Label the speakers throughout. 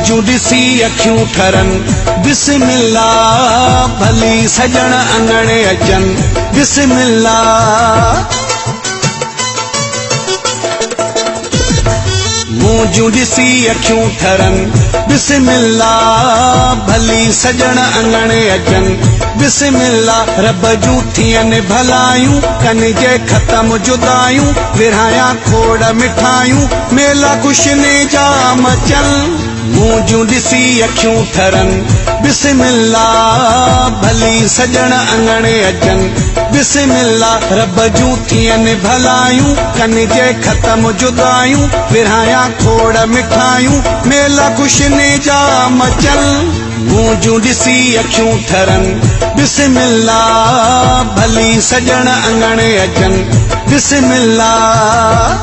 Speaker 1: जूं ॾिसी अखियूं ठरन बिस्मिल्लाह भली सजण अंगणे अचन बिस्मिल्लाह मूं जूं ॾिसी अखियूं ठरन बिस्मिल्लाह भली सजण अंगणे अचन बिस्मिल्लाह रब जूं थियनि भलायूं कन जे ख़त्म जुदायूं विरहाया खोड़ मिठायूं मेला कुशने जा मचल मूं जूं ॾिसी अखियूं ठरन बिस्मिल्लाह भली सजण अंगणे अचन बिस्मिल्लाह रब जूं थियनि भलायूं कन जे ख़त्म जुदायूं विरहाया खोड़ मिठायूं मेला कुशने जा मचल मूं जूं ॾिसी अखियूं ठरन बिस्मिल्लाह भली सजण अंगणे अचन बिस्मिल्लाह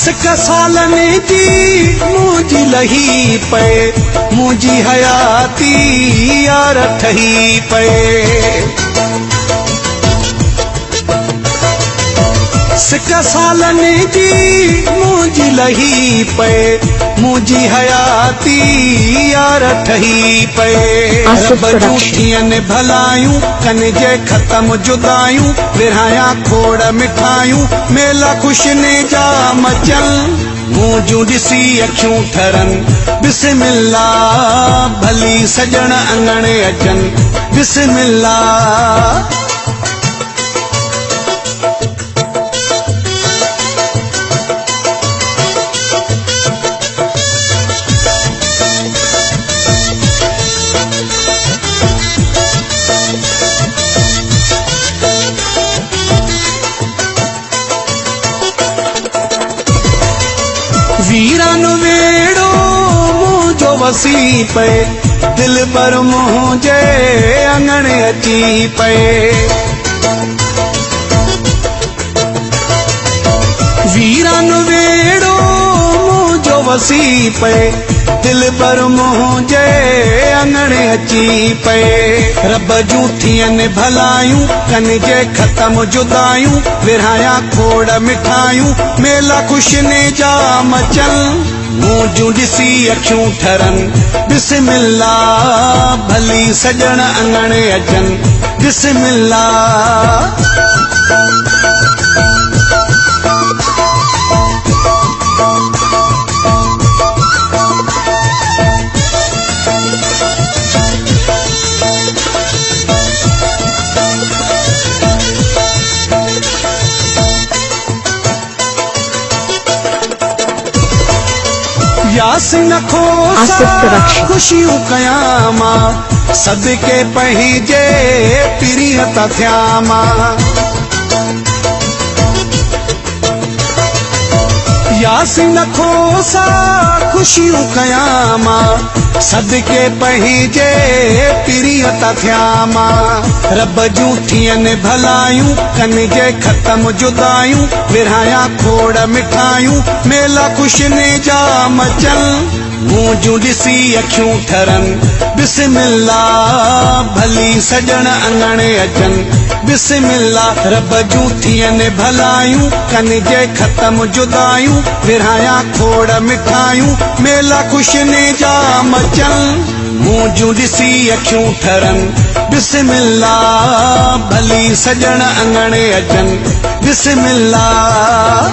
Speaker 1: सिक सालनि जी मुंहिंजी लही पए मुंहिंजी हयाती यार ठही पए सिक सालनि जी मुंहिंजी लही पए मुंहिंजी हयाती यार ठही पए रब जूं थियनि भलायूं कन जे ख़त्म जुदायूं विरहाया खोड़ मिठायूं मेला कुशने जा मचल मूं जूं ॾिसी अखियूं ठरन बिस्मिल्लाह भली सजण अंगणे अचन बिस्मिल्लाह वीरान वेड़ो मुंहिंजो वसी पए दिल पर मुंहिंजे अंगणे अची पए वीरान वेड़ो मुंहिंजो वसी पए दिल पर मुंहिंजे अंगणे अची पए रब जूं थियनि भलायूं कन जे ख़त्म जुदायूं विरहाया खोड़ मिठायूं मेला कुशने जा मचल मूं जूं ॾिसी अखियूं ठरन बिस्मिल्लाह भली सजण अंगणे अचन बिस्मिल्लाह यासिन खोसा खुशियूं कयां मां सदके पंहिंजे पीरीअ तां थियां मां यासिन खोसा खुशियूं कयां मां सदके पंहिंजे पीरीअ तां थियां मां रब जूं थियनि भलायूं कन जे ख़त्म जुदायूं विरहाया खोड़ मिठायूं मेला कुशने जा मचल मूं जूं ॾिसी अखियूं ठरन बिस्मिल्लाह भली सजण अंगणे अचन बिस्मिल्लाह रब जूं थियनि भलायूं कन जे ख़त्म जुदायूं विरहाया खोड़ मिठायूं मेला कुशने जा मचल मूं जूं ॾिसी अखियूं ठरन बिस्मिल्लाह भली सजण अंगणे अचन बिस्मिल्लाह